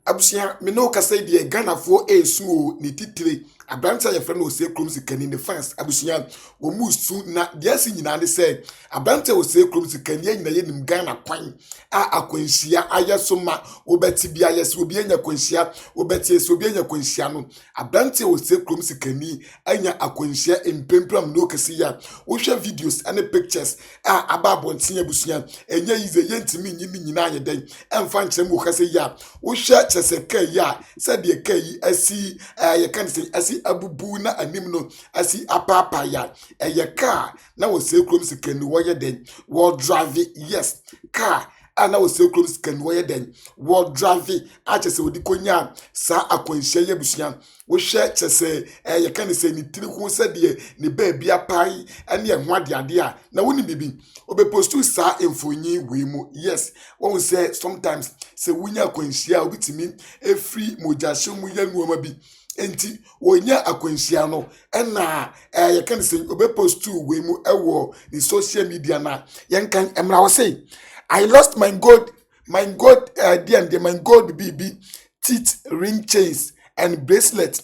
abusia me no kasa de Ghana fo esu ni titire abranta ye frɛ no Oseikrom Sikanii ne fans abusia wo musu na de asi nyina ne sɛ abranta Oseikrom Sikanii nyina ye nim Ghana kwan a akwanhia ayeso ma wo beti bia yes obi anya kwanhia wo beti eso obi anya kwanhia no abranta Oseikrom Sikanii anya akwanhia empempram no kasa ya wo hwɛ videos and pictures a ababonten abusia enye yize yentimi nyina anye den emfa nkyerem wo kasa ya wo hwɛ chese kai ya said the kai asi you can say asi abubu na anim no asi apapa ya ye car na Oseikrom Sikanii wo ye den wo drive yes car ana Oseikrom Sikanii wo ye den wo drive a chese odi konya sa akwanhia ye busuan wo hwɛ chese you can say ni tiri ho said ni ba bia pai ane ehwa de ade a na woni bibi obepostu sa emfonyi we mu yes won say sometimes se wunya akwanhia obitimi efri mojahye mu ya nuoma bi enti wonya akwanhia no na ye kan say obepostu we mu ewo the social media na yen kan emra wo say I lost my gold my gold BB teeth ring chains and bracelet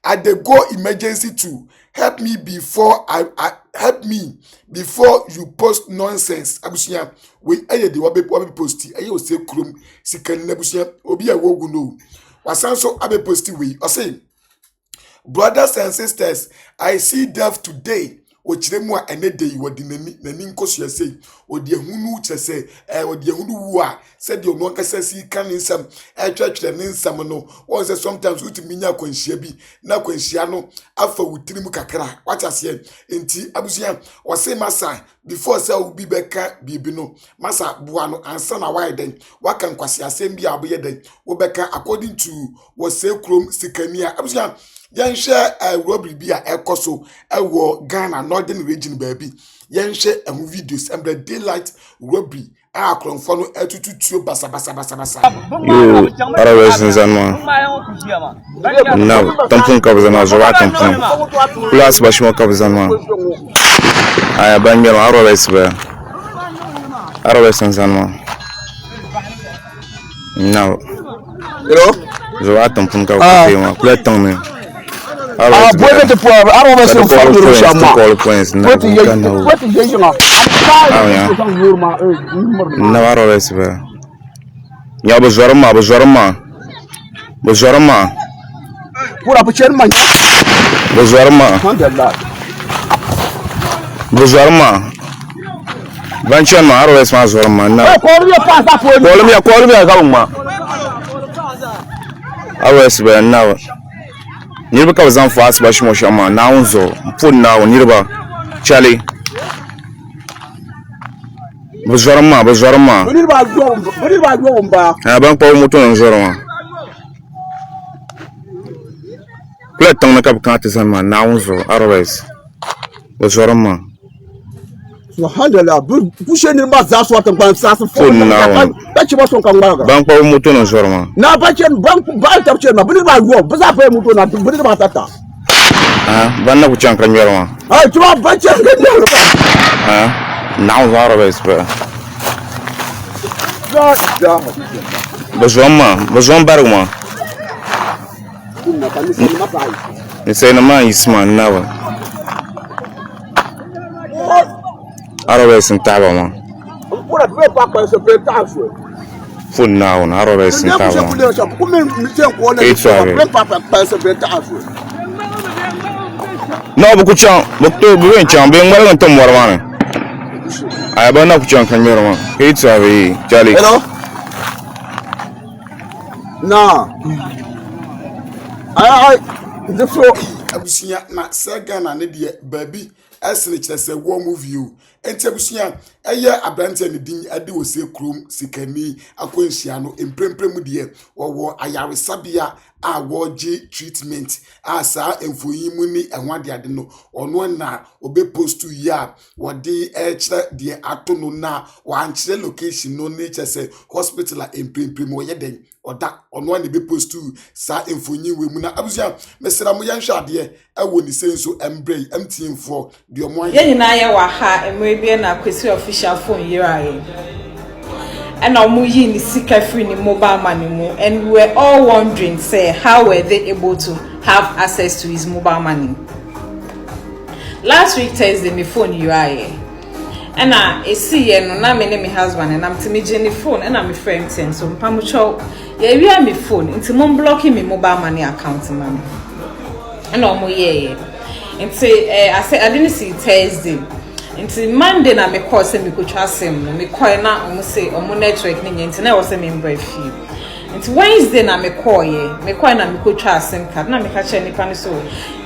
at the go emergency to help me before help me before you post nonsense abusia we de wabe posti Oseikrom Sikanii abusia obi a wogu no wasanso abe posti we o say brothers and sisters I see death today ochiremu a enedei wodi nani nkoso yase odi ehunu chese odi ehunu wu a said you no kasa si kan nsam twatwere ne nsam no won say sometimes utimi nya kwanhia bi na kwanhia no afa wutirimu kakra watase enti abusia o say masa before say ubi beka bibi no masa bua no ansa na why den wakan kwase asem bi aboye den wo beka according to Oseikrom Sikanii abusia Yanshe robbery bi a ekoso ewo Ghana northern region baby yanshe emu videos and the daylight robbery a akronfo no etututuo basa yo arabes zanma na tampon kabzana zowa tampon plus bashmo kabzana aya bangel arabes zanma na hello zowa tampon kabzana plus tampon boy te pour arabes so fa do chama what is na arabes ba ya bozorma pour apucher man bozorma banchen ma arabes ma zorma na call me ka umma arabes ba na Nirba ka zan fa asba shi mo shama na unzo fun na nirba chali bozorma nirba go mba ban pa moto na zorma pleton na ka kan tsan ma na unzo arabes bozorma subhanallah bushe nirba za so tan ban sa fun na ba ci ba son kan ga ban pa moto na zorma na ba ci ba ta ce ma nirba go ba za fa moto na nirba tata ban na ku chan kan yorma ci ba ci kan yorma na unzo arabes ba bozom baruma ni sai na ma isman nawa arabes ntaba ma pura due pa se petaso fun now na arabes ntaba no bu ku chan bu to bu en chan be ngwara ntom warma ay ba na ku chan kan yorma it's ave jali hello na ay the floor abusia na Ghana ne de baby asene kyerese wo movie o enti abusia eye abrante ne din ade Oseikrom Sikanii akwanhia no empremprem de wo ayaresabia a woje treatment asa emfoyi mu ni ehwade ade no ono na obe post ya wode ekire de ato no na wankire location no ne kyerese hospital empremprem wo ye den oda ono na be post sa emfoyi we mu na abusia mesra mo yanhwade ewo ni senso embrei mtmfo de omo ye nyina ye wa ha emre bi na kwesi official phone here aye and omuyi ni sika free ni mobile money mo, and we were all wondering, say, how were they able to have access to his mobile money? Last week Thursday, my phone you are here. And I see no na me my husband and I'm to me Jenny phone and I'm a friend ten so mpamucho yeah we are my phone into mom blocking me mobile money account man. And no more yeah. And say I said I didn't see Thursday. Until Monday na me call say me go trust him. Me call na omo say omo network ni nyenti na wo say me mbra fi. Until Wednesday na me call ye. Me call na me go trust him card na me ka che nipa ni so.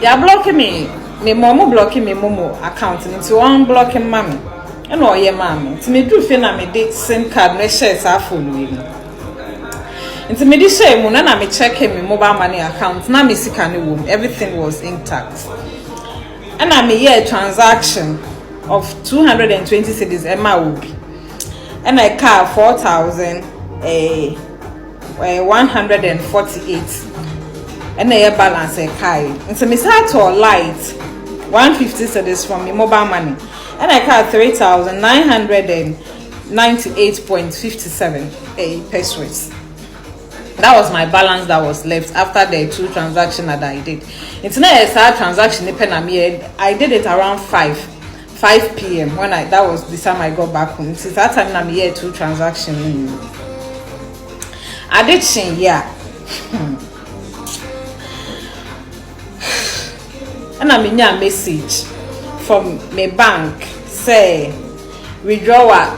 Ya block me mom blocking me momo account until one blocking mommy. And oh yeah mommy. Until me do fe na me date SIM card na share sa phone we. Until me di share mo na me check me mobile money account na me Sikanii wom. Everything was intact. And I me yeah transaction of 220 cedis Emma Ubi. And I car 4,148. And I balance a car. And so me start to light 150 cedis from me mobile money. And I car 3,998.57 pesos. That was my balance that was left after the 2 transactions that I did. It's not a sad transaction. I did it around 5 p.m. when that was the time I got back home. Since that time I'm here 2 transactions. I did change, yeah. And I'm in a message from my bank say withdraw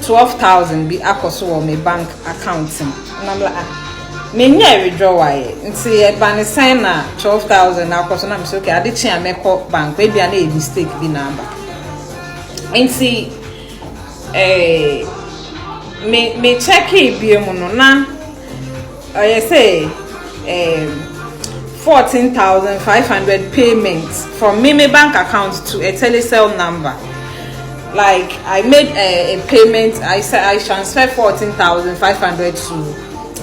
12,000 be akoso on my bank accounting. And I'm like me withdraw nti e ban sign na 12,000 akoso na me say okay I did change my bank maybe I need a mistake be number. Nti me check e bi mu no na I say 14,500 payments from my bank account to a telecell number. Like I made a payment, I said I transferred 14,500 to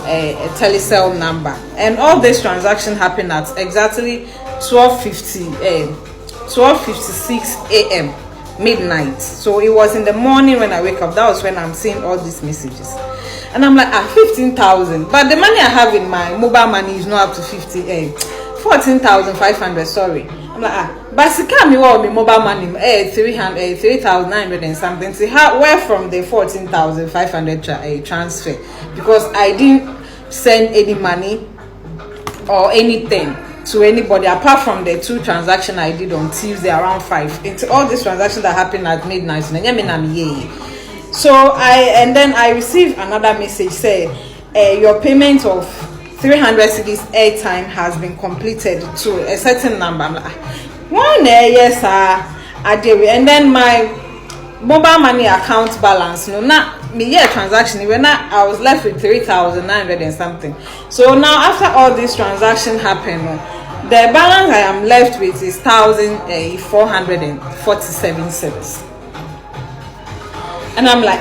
a telecell number, and all this transaction happened at exactly 12:56 a.m. midnight. So it was in the morning when I wake up. That was when I'm seeing all these messages. And I'm like, 15,000. But the money I have in my mobile money is not up to 14,500, sorry. I'm like, but Sikanii me mobile money, 3,900 and something. See where from the 14,500 transfer? Because I didn't send any money or anything to anybody apart from the 2 transactions I did on Tuesday around 5. It's all these transactions that happened at midnight. So then I received another message saying your payment of 300 cedis airtime has been completed to a certain number. I'm like, one yes I did. And then my mobile money account balance me transaction when I was left with 3,900 and something. So now after all this transaction happened, the balance I am left with is 1,447 cedis. And I'm like,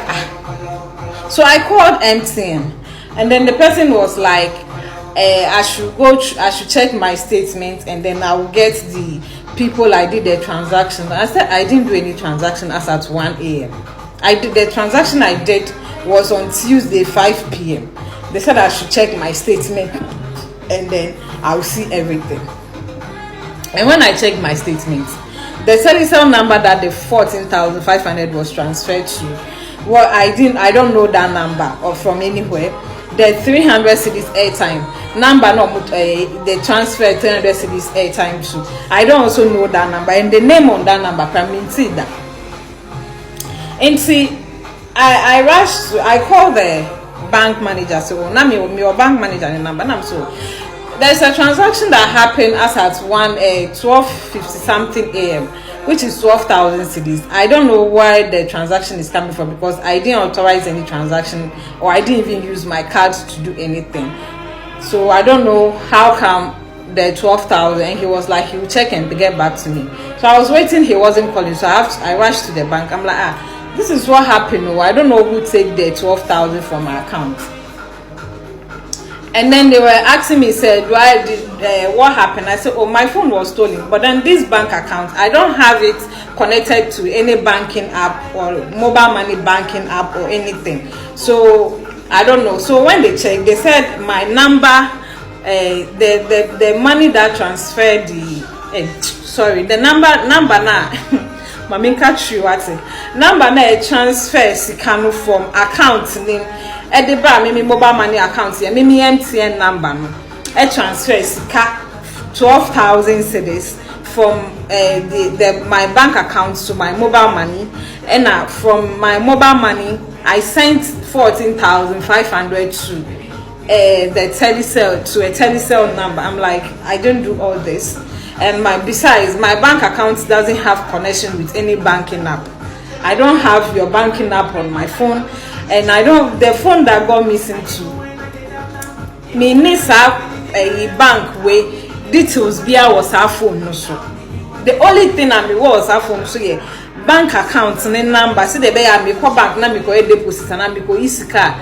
So I called MTN, and then the person was like, I should check my statement, and then I will get the people I did the transaction. I said I didn't do any transaction as at 1 a.m. The transaction I did was on Tuesday 5 p.m. They said I should check my statement, and then I'll see everything. And when I checked my statement, the telecell number that the 14,500 was transferred to, well, I don't know that number or from anywhere. The 300 cedis airtime number, the transfer 300 cedis airtime to, I don't also know that number, and the name on that number, that. And see, I rushed. I called the bank manager. So now your bank manager the number. And I'm so. There's a transaction that happened as at 12:50 something a.m., which is 12,000 cedis. I don't know where the transaction is coming from because I didn't authorize any transaction or I didn't even use my card to do anything. So I don't know how come the 12,000. And he was like, he will check and get back to me. So I was waiting. He wasn't calling. So I rushed to the bank. I'm like, this is what happened. I don't know who take the 12,000 from my account. And then they were asking me, said, what happened? I said, oh, my phone was stolen. But then this bank account, I don't have it connected to any banking app or mobile money banking app or anything. So I don't know. So when they checked, they said my number, the money that transferred the number now. Maminka Triwate. Number na transfer Sikanii from account name. At the bar, me mobile money account here, me MTN number no. A transfer Sika 12,000 cedis from my bank account to my mobile money, and from my mobile money I sent 14,500 to the telecell to a telecell number. I'm like, I don't do all this, and besides my bank account doesn't have connection with any banking app. I don't have your banking app on my phone. And the phone that got missing too. Me nisa a bank where details via was our phone no so. The only thing I was our phone so yeah. Bank account and number. See the bear me call bank na me go deposit and me go isika.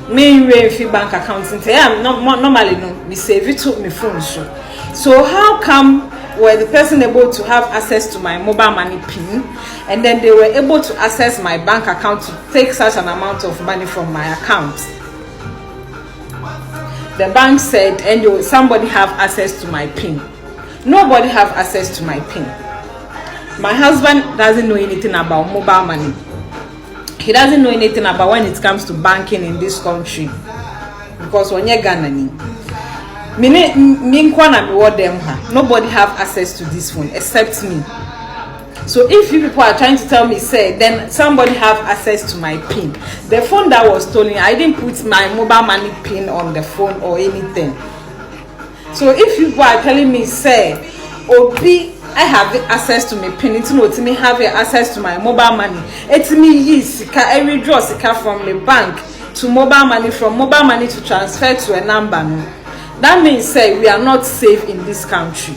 Me refi bank account and normally no me save it to me phone so. So how come were the person able to have access to my mobile money PIN, and then they were able to access my bank account to take such an amount of money from my account? The bank said, and somebody have access to my PIN. Nobody have access to my PIN. My husband doesn't know anything about mobile money. He doesn't know anything about when it comes to banking in this country, because when you're Ghana, nobody have access to this phone except me. So if you people are trying to tell me, say, then somebody have access to my PIN. The phone that was stolen, I didn't put my mobile money PIN on the phone or anything. So if you people are telling me, say, Obi, I have access to my PIN, it's not me have access to my mobile money. It's me I withdraw Sika from the bank to mobile money, from mobile money to transfer to a number. No? That means, say, we are not safe in this country.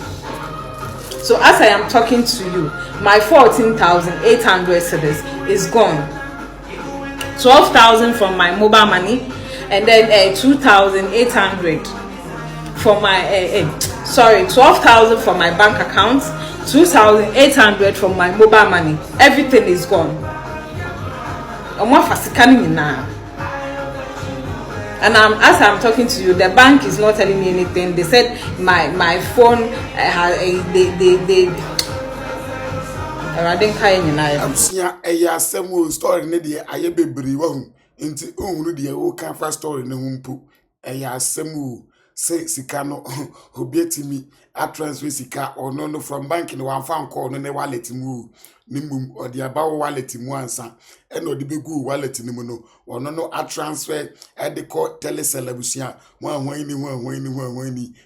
So as I am talking to you, my 14,800 cedis is gone. 12,000 from my mobile money, and then 2,800 from my 12,000 from my bank account, 2,800 from my mobile money. Everything is gone. And as I'm talking to you, the bank is not telling me anything. They said my phone I didn't carry any knife. I'm seeing a same story in the Ayabri one into the old camper story in the Humpu. A same say Sikano who beat me at transfer Sika or no from banking one phone call no wallet move. Nimbum or the about wallet in one son, and no the big wallet in the or no at transfer at the court GhanaCelebrities one whiny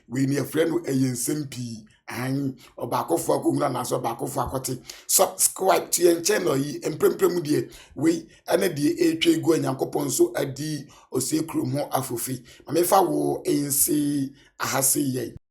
we near friend with a SMP and or back of for Guna so back of faculty. Subscribe to your channel and prempremudie we and the A go and Yankopon so a D Oseikrom more afofi. Mamefa wo ANC ahase ye.